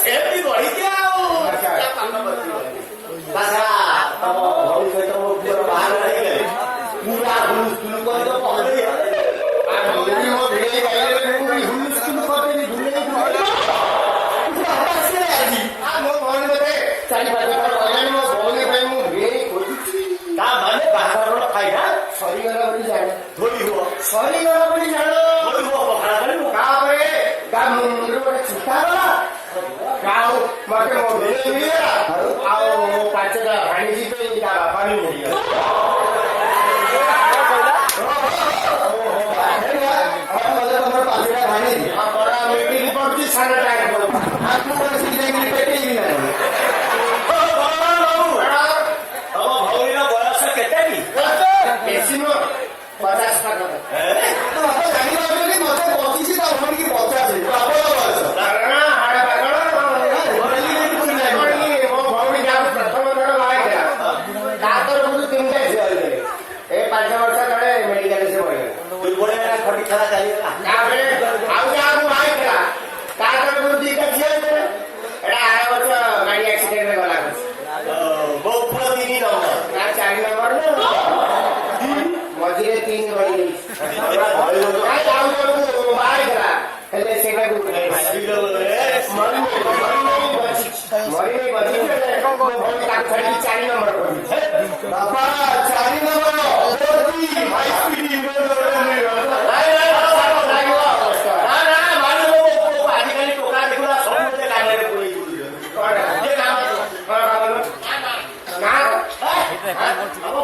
ସେମିତି ବଢିଛି ଆଉ ତମ ଭଉଣୀ ସହିତ ମୋ ପୁଅର ବାହାଘର ହେଇଗଲେ ପୁରା ହୁଲୁସ୍ତୁଲୁ କରିଦବ ସରିଗଲା ବୋଲି ଜାଣ ଧୋଇ ହୁଅ ସରିଗଲା ବୋଲି ଜାଣ ଧୋଇ ହୁଅ ପଖାଳ କରିବୁ ତାପରେ ତା ମୁଣ୍ଡରେ ଗୋଟେ ଛୁଟା ଗଲା ଆଉ ମତେ ମୋ ଭେଳି ମିଳିଗଲା ଆଉ ମୋ ପାଞ୍ଚଟା ଭାଣିଜି ପାଇଁ ତା ବାପା ବି ମିଳିଗଲା ତମର ପାଞ୍ଚଟା ଭାଣିଜି ମିଟିଂ ପଡୁଛି ସାଢେ ଟାଇମ ପେଟେଇବି ନାହିଁ ତମ ଭଉଣୀର ବୟସ କେତେ କି ବେଶୀ ନୁହଁ 50 ପାଖ ଜାଣିପାରୁଛନ୍ତି ମତେ 25 ତା ଭଉଣୀ କି 50 ମୋ ଭଉଣୀ ଯାହା ପ୍ରଥମ ଥର ବାହାରିଥିଲା ତା ତରଫରୁ 3ଟା ଝିଅ ହେଇଥିଲେ ଏ 5 ବର୍ଷ ତଳେ ମେଡିକାଲ ସେ ପଡିଗଲା ଖଟି ଖେଳା ଚାଲିଗଲା ତାପରେ ଆଉ ଯାହାକୁ ବାହାରିଥିଲା ତା ତରଫରୁ 2ଟା ଝିଅ ହେଇଥିଲେ ଏଟା 8 ବର୍ଷ ଗାଡି ଆକ୍ସିଡେଣ୍ଟରେ ଗଲା ମୋ ପୁଅ 3 ନମ୍ବର ତା 4 ନମ୍ବର ମଝିରେ 3 ବାହାରିଥିଲା ହେଲେ ସେଇଟାକୁ ତାକୁ ଛାଡିକି 4 ନମ୍ବର ବାପା 4 ନମ୍ବର ଆଜିକାଲି ଟୋକା ଦେଖୁଲା ସମସ୍ତେ କାନରେ ପୁରେଇ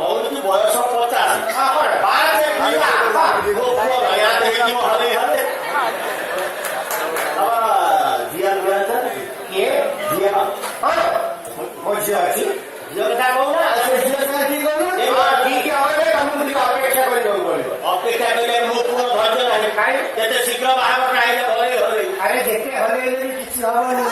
ଭଉଣୀ ବୟସ 50 ଝିଅ ଅଛି ଝିଅ କଥା କହୁନା ସେ ଝିଅ କଥା ଠିକ ଠିକ ହବ ତମକୁ ଟିକେ ଅପେକ୍ଷା କରିବାକୁ ପଡିବ ଅପେକ୍ଷା କଲେ ମୋ ପୁଅ ଧୈର୍ଯ୍ୟ ନାହିଁ କାହିଁ ଯେତେ ଶୀଘ୍ର ବାହାଘର ଆଇଲେ ହଲେଇ ଆରେ ଯେତେ ହଲେଇଲେ ବି କିଛି ହବନି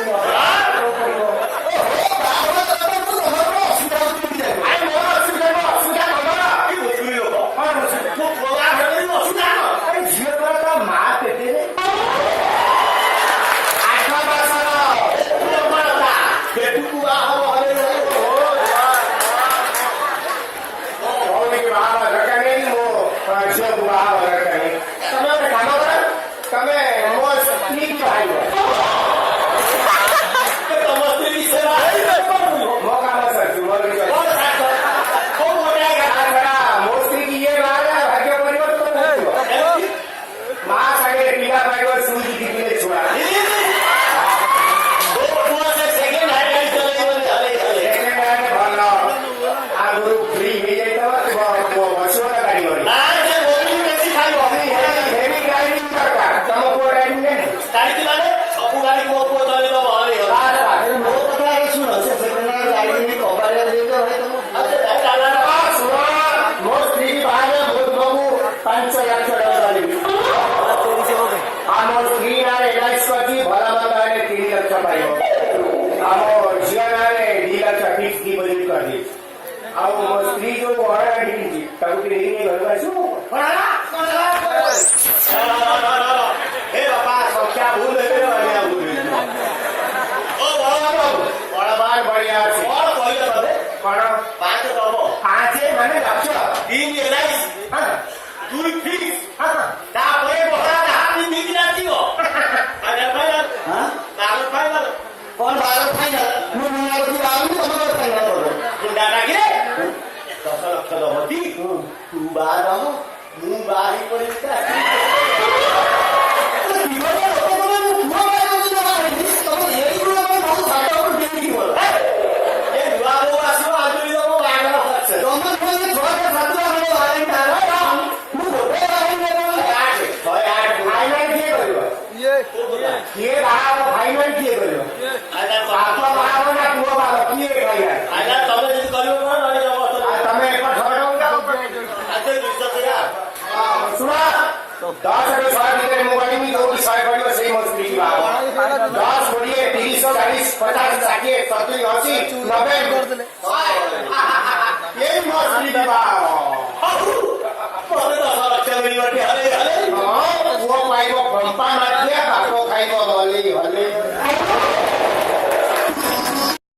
ଝିଅ ତା ମା ପେଟରେ 8 ମାସର ପେଟକୁ ବାହାଘର ଝିଅକୁ ବାହାଘର ତମେ ଗୋଟେ କାମ କର ତମେ ମୋ ସ୍ତ୍ରୀ ବାହାରିବ ତମ ସ୍ତ୍ରୀ ସେବା ମୋ କାମ ସରିଛି ମୋ ସ୍ତ୍ରୀ କି ଇଏ ବାହାଘର ଭାଗ୍ୟ ପରିବର୍ତ୍ତନ ହେଇଯିବ ମା ସାଙ୍ଗରେ ପିଲା ପାଇବ ଶୁଣିକି ଦିଦିଲେ ଛୁଆ ଭଲ ଆଗରୁ ଫ୍ରି ହେଇଯାଇଥିବ ବସିବା ଗାଡି ସବୁ ଗାଡି ମୋ ପୁଅ ଚଲେଇବ ମୋ କଥା ଶୁଣ ସେ ମୋ ସ୍ତ୍ରୀ ବାହାରେ ବହୁ 5 ଲକ୍ଷ ଟଙ୍କା ଦେବି ଆମ ସ୍ତ୍ରୀ ନାଁରେ LIC କରିଛି ଭଲ ମନ୍ଦ ହେଲେ 3 ଲକ୍ଷ ପାଇବ ଆମ ଝିଅ ନାଁରେ 2 ଲକ୍ଷ ଫିକ୍ସ ଡିପୋଜିଟ୍ କରିଦେଇଛି ଆଉ ମୋ ସ୍ତ୍ରୀ ଯୋଉ ଘର ଗାଡି କିଣିଛି ତାକୁ ଟିକେ ନେଇ ଘରକୁ ଆସିବୁ ଏ ବାପା ସଂଖ୍ୟା ଭୁଲ ହେବେ ବଳବାନ ବଢିଆ ଅଛି କଣ କହିଲ ତମେ କଣ 5 ଦବ 5 ମାନେ ଲକ୍ଷ 3 LIC 2 ଫିକ୍ସ ତାପରେ ବହରା ହାତି ନେଇକି ଆସିବ ଫାଇନାଲ କଣ ଫାଇନାଲ ମୁଁ ଗୁଣ୍ଡା ଡାକିଲେ 10 ଲକ୍ଷ ଦବ ଟି ତୁ ବାହା ଦବ ମୁଁ ବାହା ହେଇ ପଡିବି କିଏ ବାହାଘର ଫାଇନାଲ କିଏ କରିବ ବାପ ବାହାଘର ନା ପୁଅ ବାହାଘର କିଏ ଖାଇବା ତମେ ଯଦି କରିବ ତମେ 1 ଶୁଣ 10 ରୁ 100 ଭିତରେ ମୁଁ କହିବି ଯୋଉଠି 100 କରିବ ସେଇ ମୋ ସ୍ତ୍ରୀ ବାହାଘର 10 20 30 40 50 60 70 80 90 ଏଇ ମୋ ସ୍ତ୍ରୀ ବାହାଘର